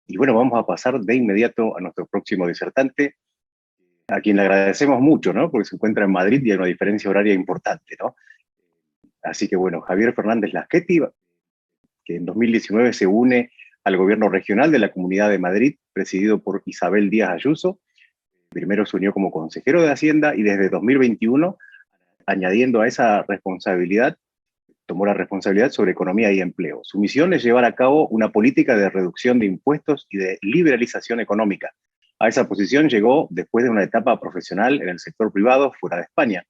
Y bueno, vamos a pasar de inmediato a nuestro próximo disertante, a quien le agradecemos mucho, ¿no? Porque se encuentra en Madrid y hay una diferencia horaria importante, ¿no? Así que bueno, Javier Fernández Lasqueti, que en 2019 se une al gobierno regional de la Comunidad de Madrid, presidido por Isabel Díaz Ayuso. Primero se unió como consejero de Hacienda y desde 2021, añadiendo a esa responsabilidad, tomó la responsabilidad sobre economía y empleo. Su misión es llevar a cabo una política de reducción de impuestos y de liberalización económica. A esa posición llegó después de una etapa profesional en el sector privado fuera de España.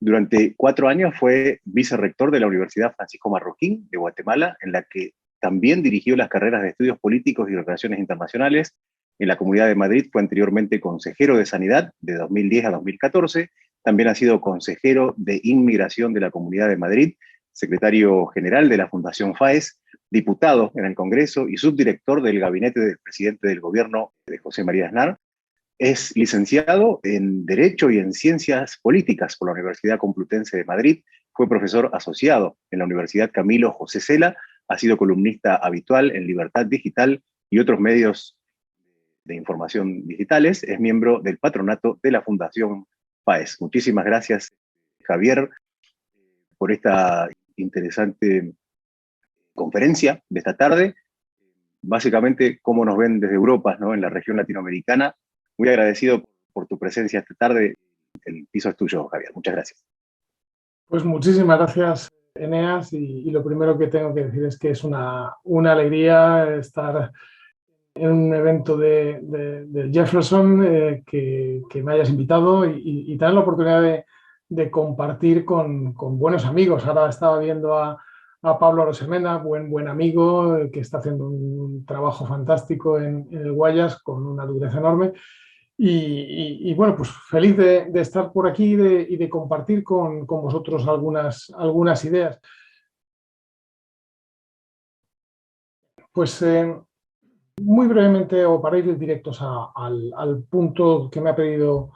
Durante 4 años fue vicerrector de la Universidad Francisco Marroquín de Guatemala, en la que también dirigió las carreras de Estudios Políticos y Relaciones Internacionales. En la Comunidad de Madrid fue anteriormente consejero de Sanidad de 2010 a 2014. También ha sido consejero de Inmigración de la Comunidad de Madrid, secretario general de la Fundación FAES, diputado en el Congreso y subdirector del gabinete del presidente del gobierno de José María Aznar. Es licenciado en Derecho y en Ciencias Políticas por la Universidad Complutense de Madrid. Fue profesor asociado en la Universidad Camilo José Cela. Ha sido columnista habitual en Libertad Digital y otros medios de información digitales. Es miembro del patronato de la Fundación FAES. Muchísimas gracias, Javier, por esta interesante conferencia de esta tarde. Básicamente, cómo nos ven desde Europa, ¿no? En la región latinoamericana. Muy agradecido por tu presencia esta tarde. El piso es tuyo, Javier. Muchas gracias. Pues muchísimas gracias, Eneas, y lo primero que tengo que decir es que es una alegría estar en un evento de Jefferson, que me hayas invitado y tener la oportunidad de compartir con buenos amigos. Ahora estaba viendo a Pablo Rosemena, buen amigo, que está haciendo un trabajo fantástico en el Guayas con una dureza enorme. Y bueno, pues feliz de estar por aquí y de compartir con vosotros algunas ideas. Pues muy brevemente, o para ir directos al punto que me ha pedido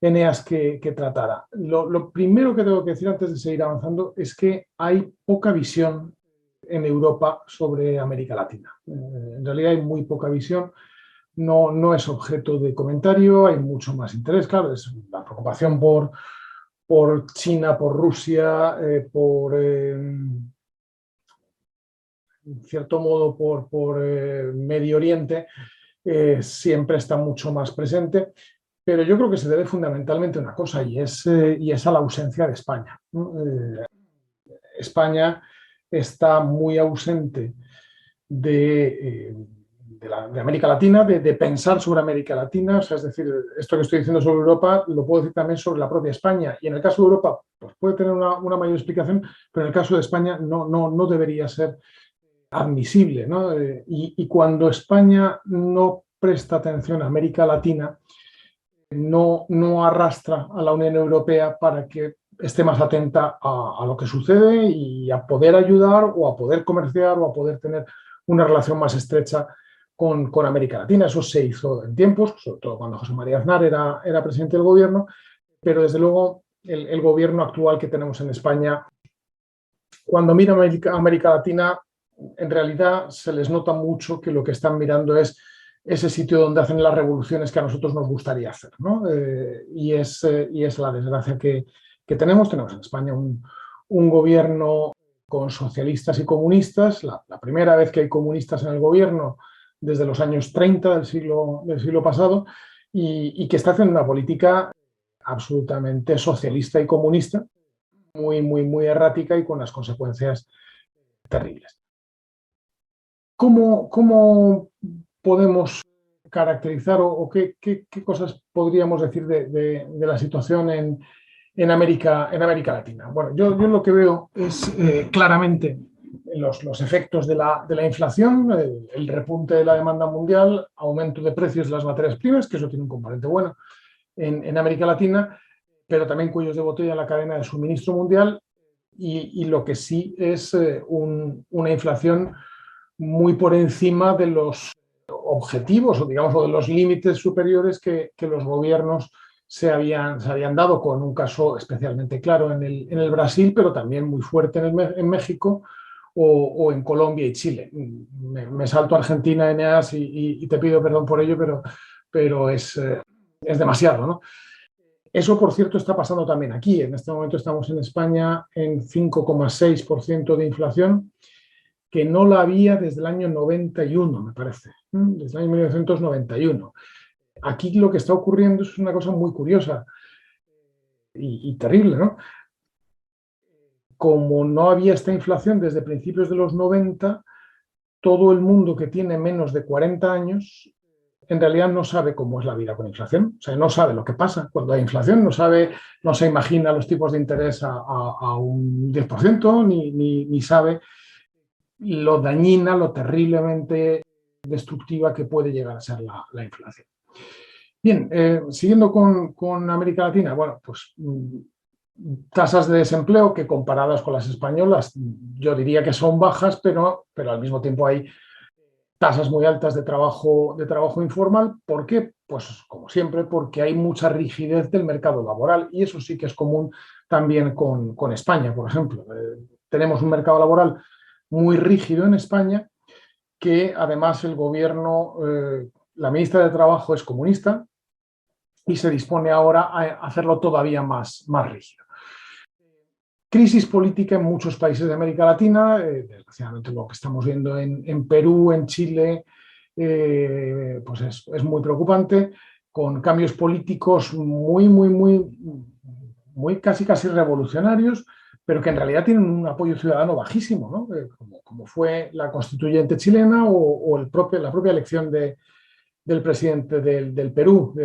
Eneas que tratara. Lo primero que tengo que decir antes de seguir avanzando es que hay poca visión en Europa sobre América Latina. En realidad hay muy poca visión. No es objeto de comentario, hay mucho más interés, claro, es la preocupación por China, por Rusia, en cierto modo por Medio Oriente, siempre está mucho más presente, pero yo creo que se debe fundamentalmente a una cosa y es a la ausencia de España, ¿no? España está muy ausente de América Latina, de pensar sobre América Latina. O sea, es decir, esto que estoy diciendo sobre Europa lo puedo decir también sobre la propia España. Y en el caso de Europa pues puede tener una mayor explicación, pero en el caso de España no debería ser admisible, ¿no? Y cuando España no presta atención a América Latina, no arrastra a la Unión Europea para que esté más atenta a lo que sucede y a poder ayudar o a poder comerciar o a poder tener una relación más estrecha con América Latina. Eso se hizo en tiempos, sobre todo cuando José María Aznar era presidente del gobierno, pero desde luego el gobierno actual que tenemos en España, cuando mira a América Latina, en realidad se les nota mucho que lo que están mirando es ese sitio donde hacen las revoluciones que a nosotros nos gustaría hacer, ¿no? Y es la desgracia que tenemos. Tenemos en España un gobierno con socialistas y comunistas, la primera vez que hay comunistas en el gobierno desde los años 30 del siglo pasado, y que está haciendo una política absolutamente socialista y comunista, muy errática y con las consecuencias terribles. ¿Cómo podemos caracterizar o qué cosas podríamos decir de la situación en América Latina? Bueno, yo lo que veo es claramente los efectos de la inflación, el repunte de la demanda mundial, aumento de precios de las materias primas, que eso tiene un componente bueno en América Latina, pero también cuellos de botella en la cadena de suministro mundial y lo que sí es una inflación muy por encima de los objetivos o de los límites superiores que los gobiernos se habían dado, con un caso especialmente claro en el Brasil, pero también muy fuerte en México o en Colombia y Chile. Me salto a Argentina, Eneas, y te pido perdón por ello, pero es demasiado, ¿no? Eso, por cierto, está pasando también aquí. En este momento estamos en España en 5,6% de inflación, que no la había desde el año 91, me parece, desde el año 1991. Aquí lo que está ocurriendo es una cosa muy curiosa y terrible, ¿no? Como no había esta inflación desde principios de los 90, todo el mundo que tiene menos de 40 años en realidad no sabe cómo es la vida con inflación, o sea, no sabe lo que pasa cuando hay inflación, no se imagina los tipos de interés a un 10%, ni sabe lo dañina, lo terriblemente destructiva que puede llegar a ser la inflación. Bien, siguiendo con América Latina, bueno, pues tasas de desempleo que comparadas con las españolas yo diría que son bajas, pero al mismo tiempo hay tasas muy altas de trabajo informal. ¿Por qué? Pues como siempre, porque hay mucha rigidez del mercado laboral, y eso sí que es común también con España, por ejemplo. Tenemos un mercado laboral muy rígido en España, que además el gobierno, la ministra de Trabajo es comunista y se dispone ahora a hacerlo todavía más rígido. Crisis política en muchos países de América Latina, desgraciadamente lo que estamos viendo en Perú, en Chile, pues es muy preocupante, con cambios políticos muy casi revolucionarios, pero que en realidad tienen un apoyo ciudadano bajísimo, ¿no? Como fue la constituyente chilena o la propia elección del presidente del Perú,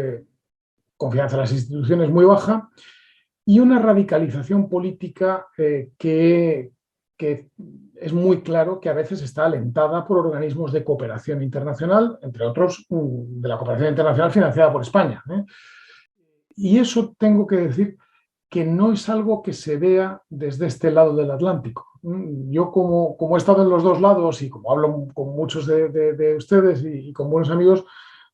confianza en las instituciones muy baja, y una radicalización política que es muy claro que a veces está alentada por organismos de cooperación internacional, entre otros de la cooperación internacional financiada por España. Y eso tengo que decir que no es algo que se vea desde este lado del Atlántico. Yo como he estado en los dos lados y como hablo con muchos de ustedes y con buenos amigos,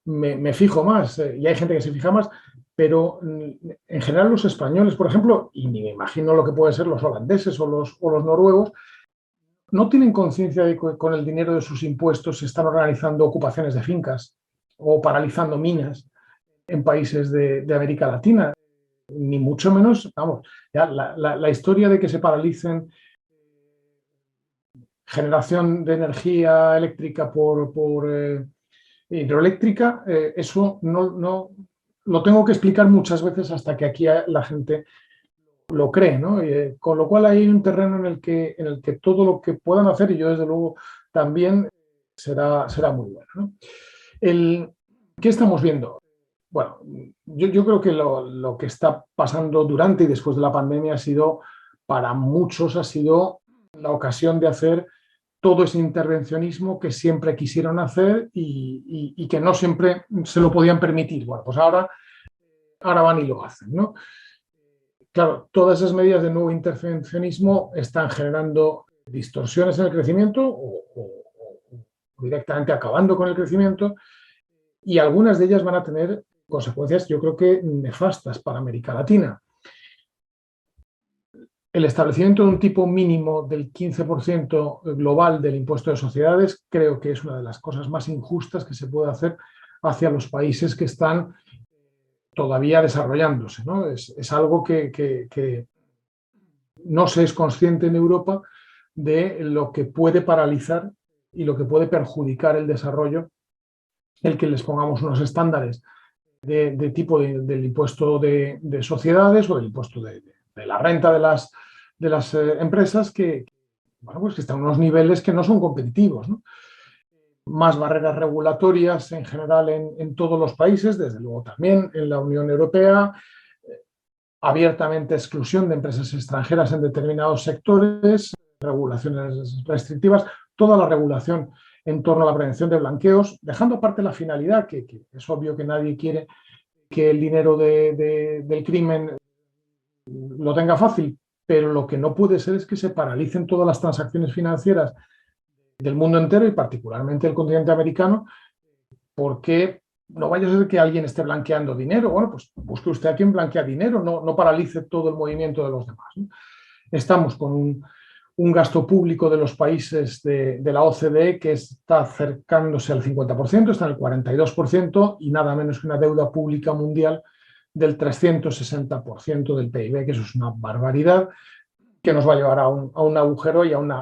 me fijo más, y hay gente que se fija más, pero en general los españoles, por ejemplo, y ni me imagino lo que pueden ser los holandeses o los noruegos, no tienen conciencia de que con el dinero de sus impuestos se están organizando ocupaciones de fincas o paralizando minas en países de América Latina, ni mucho menos, vamos, ya la historia de que se paralicen generación de energía eléctrica por hidroeléctrica, eso no lo tengo que explicar muchas veces hasta que aquí la gente lo cree, ¿no? Con lo cual hay un terreno en el que todo lo que puedan hacer, y yo desde luego también, será muy bueno, ¿no? ¿Qué estamos viendo? Bueno, yo creo que lo que está pasando durante y después de la pandemia para muchos ha sido la ocasión de hacer todo ese intervencionismo que siempre quisieron hacer y que no siempre se lo podían permitir. Bueno, pues ahora van y lo hacen, ¿no? Claro, todas esas medidas de nuevo intervencionismo están generando distorsiones en el crecimiento o directamente acabando con el crecimiento, y algunas de ellas van a tener consecuencias, yo creo que nefastas para América Latina. El establecimiento de un tipo mínimo del 15% global del impuesto de sociedades creo que es una de las cosas más injustas que se puede hacer hacia los países que están todavía desarrollándose, ¿no? Es algo que no se es consciente en Europa de lo que puede paralizar y lo que puede perjudicar el desarrollo, el que les pongamos unos estándares de tipo del impuesto de sociedades o del impuesto de la renta de las empresas que están en unos niveles que no son competitivos, ¿no? Más barreras regulatorias en general en todos los países, desde luego también en la Unión Europea, abiertamente exclusión de empresas extranjeras en determinados sectores, regulaciones restrictivas, toda la regulación en torno a la prevención de blanqueos, dejando aparte la finalidad, que es obvio que nadie quiere que el dinero del crimen lo tenga fácil, pero lo que no puede ser es que se paralicen todas las transacciones financieras del mundo entero y particularmente el continente americano, porque no vaya a ser que alguien esté blanqueando dinero. Bueno, pues busque usted a quien blanquea dinero, no paralice todo el movimiento de los demás, ¿no? Estamos con un gasto público de los países de la OCDE que está acercándose al 50%, está en el 42%, y nada menos que una deuda pública mundial del 360% del PIB, que eso es una barbaridad, que nos va a llevar a un agujero y en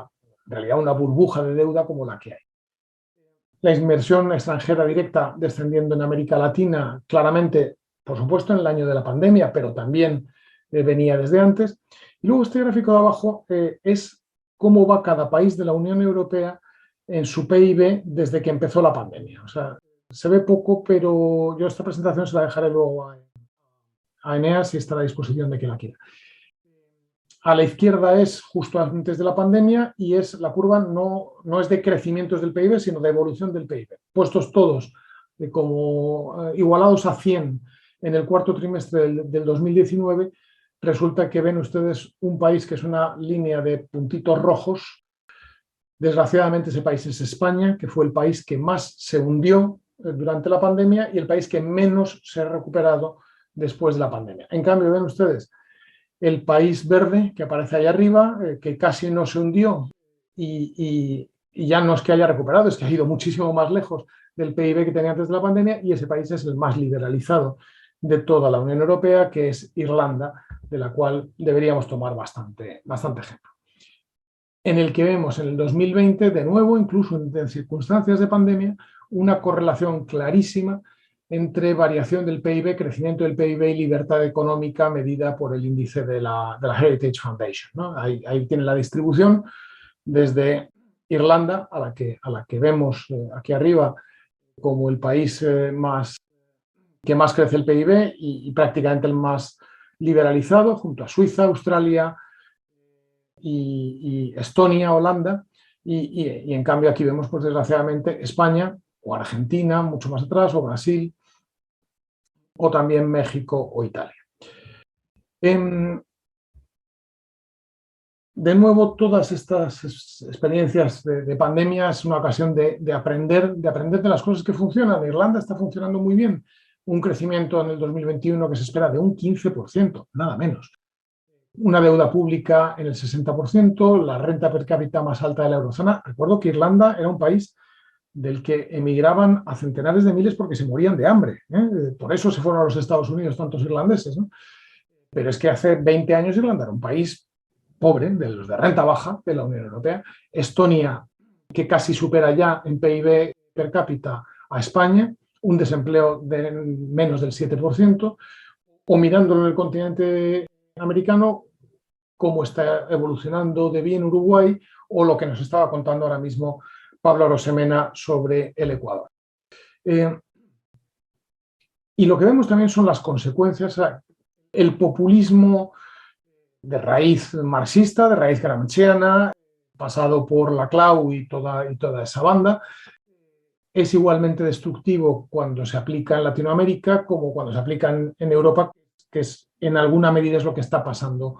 realidad, una burbuja de deuda como la que hay. La inversión extranjera directa descendiendo en América Latina, claramente, por supuesto, en el año de la pandemia, pero también venía desde antes. Y luego este gráfico de abajo es cómo va cada país de la Unión Europea en su PIB desde que empezó la pandemia. O sea, se ve poco, pero yo esta presentación se la dejaré luego a Eneas y está a la disposición de quien la quiera. A la izquierda es justo antes de la pandemia y la curva no es de crecimientos del PIB, sino de evolución del PIB. Puestos todos como igualados a 100 en el cuarto trimestre del 2019, resulta que ven ustedes un país que es una línea de puntitos rojos. Desgraciadamente ese país es España, que fue el país que más se hundió durante la pandemia y el país que menos se ha recuperado después de la pandemia. En cambio, ven ustedes el país verde que aparece ahí arriba, que casi no se hundió y ya no es que haya recuperado, es que ha ido muchísimo más lejos del PIB que tenía antes de la pandemia, y ese país es el más liberalizado de toda la Unión Europea, que es Irlanda, de la cual deberíamos tomar bastante ejemplo. En el que vemos en el 2020, de nuevo, incluso en circunstancias de pandemia, una correlación clarísima entre variación del PIB, crecimiento del PIB y libertad económica medida por el índice de la Heritage Foundation, ¿no? Ahí tiene la distribución desde Irlanda, a la que vemos aquí arriba como el país que más crece el PIB y prácticamente el más liberalizado, junto a Suiza, Australia y Estonia, Holanda, y en cambio aquí vemos, pues desgraciadamente, España o Argentina, mucho más atrás, o Brasil, o también México o Italia. De nuevo, todas estas experiencias de pandemia es una ocasión de aprender de las cosas que funcionan. Irlanda está funcionando muy bien. Un crecimiento en el 2021 que se espera de un 15%, nada menos. Una deuda pública en el 60%, la renta per cápita más alta de la eurozona. Recuerdo que Irlanda era un país del que emigraban a centenares de miles porque se morían de hambre, ¿eh? Por eso se fueron a los Estados Unidos tantos irlandeses, ¿no? Pero es que hace 20 años Irlanda era un país pobre, de los de renta baja de la Unión Europea. Estonia, que casi supera ya en PIB per cápita a España, un desempleo de menos del 7%, o mirándolo en el continente americano, cómo está evolucionando de bien Uruguay, o lo que nos estaba contando ahora mismo Pablo Arosemena sobre el Ecuador. Y lo que vemos también son las consecuencias, el populismo de raíz marxista, de raíz gramsciana, pasado por la CLAU y toda esa banda, es igualmente destructivo cuando se aplica en Latinoamérica como cuando se aplica en Europa, que en alguna medida es lo que está pasando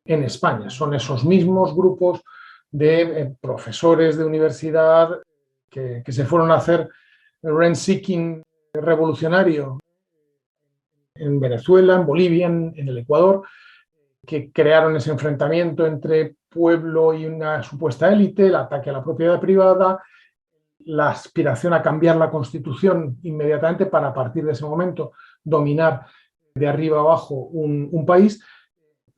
en España. Son esos mismos grupos de profesores de universidad que se fueron a hacer rent-seeking revolucionario en Venezuela, en Bolivia, en el Ecuador, que crearon ese enfrentamiento entre pueblo y una supuesta élite, el ataque a la propiedad privada, la aspiración a cambiar la Constitución inmediatamente para, a partir de ese momento, dominar de arriba abajo un país.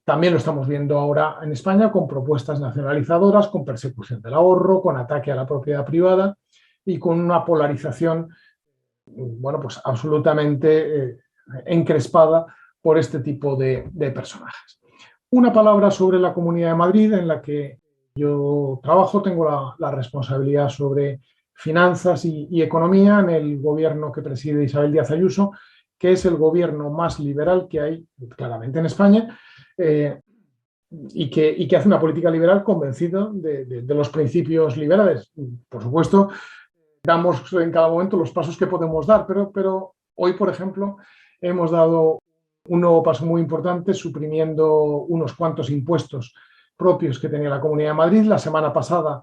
También lo estamos viendo ahora en España con propuestas nacionalizadoras, con persecución del ahorro, con ataque a la propiedad privada y con una polarización, bueno, pues absolutamente encrespada por este tipo de personajes. Una palabra sobre la Comunidad de Madrid, en la que yo trabajo. Tengo la responsabilidad sobre finanzas y economía en el gobierno que preside Isabel Díaz Ayuso, que es el gobierno más liberal que hay claramente en España, y que hace una política liberal convencido de los principios liberales. Por supuesto, damos en cada momento los pasos que podemos dar, pero hoy, por ejemplo, hemos dado un nuevo paso muy importante suprimiendo unos cuantos impuestos propios que tenía la Comunidad de Madrid. La semana pasada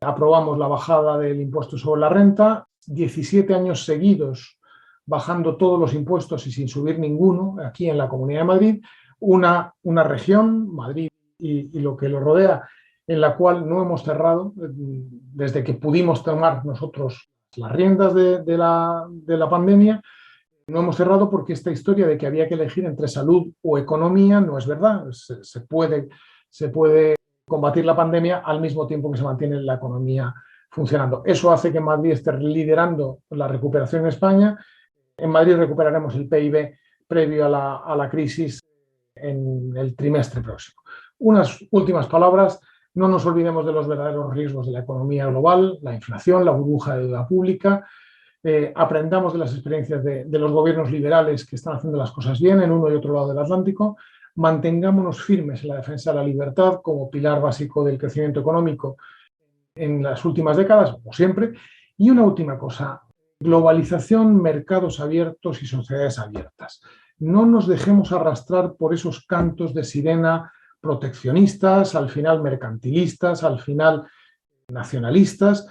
aprobamos la bajada del impuesto sobre la renta, 17 años seguidos bajando todos los impuestos y sin subir ninguno aquí en la Comunidad de Madrid. Una región, Madrid y lo que lo rodea, en la cual no hemos cerrado desde que pudimos tomar nosotros las riendas de la pandemia. No hemos cerrado porque esta historia de que había que elegir entre salud o economía no es verdad. Se puede combatir la pandemia al mismo tiempo que se mantiene la economía funcionando. Eso hace que Madrid esté liderando la recuperación en España. En Madrid recuperaremos el PIB previo a la crisis en el trimestre próximo. Unas últimas palabras. No nos olvidemos de los verdaderos riesgos de la economía global, la inflación, la burbuja de deuda pública. Aprendamos de las experiencias de los gobiernos liberales que están haciendo las cosas bien en uno y otro lado del Atlántico. Mantengámonos firmes en la defensa de la libertad como pilar básico del crecimiento económico en las últimas décadas, como siempre. Y una última cosa, globalización, mercados abiertos y sociedades abiertas. No nos dejemos arrastrar por esos cantos de sirena proteccionistas, al final mercantilistas, al final nacionalistas,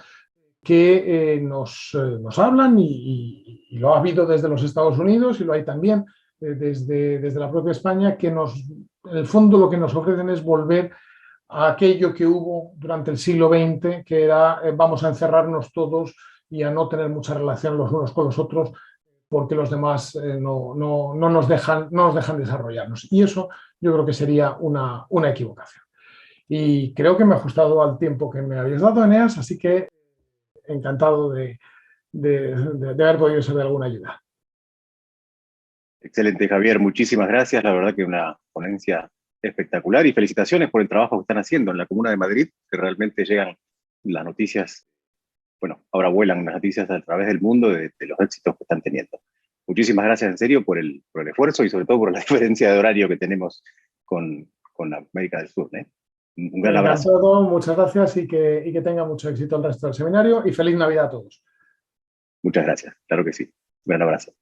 que nos hablan y lo ha habido desde los Estados Unidos y lo hay también desde la propia España, que en el fondo lo que nos ofrecen es volver a aquello que hubo durante el siglo XX, que era vamos a encerrarnos todos y a no tener mucha relación los unos con los otros porque los demás no nos dejan desarrollarnos. Y eso yo creo que sería una equivocación. Y creo que me he ajustado al tiempo que me habéis dado, Eneas, así que encantado de haber podido ser de alguna ayuda. Excelente, Javier. Muchísimas gracias. La verdad que una ponencia espectacular y felicitaciones por el trabajo que están haciendo en la Comuna de Madrid, que realmente llegan las noticias, bueno, ahora vuelan las noticias a través del mundo de los éxitos que están teniendo. Muchísimas gracias en serio por el esfuerzo y sobre todo por la diferencia de horario que tenemos con América del Sur. Un gran abrazo. Muchas gracias y que tenga mucho éxito el resto del seminario y feliz Navidad a todos. Muchas gracias, claro que sí. Un gran abrazo.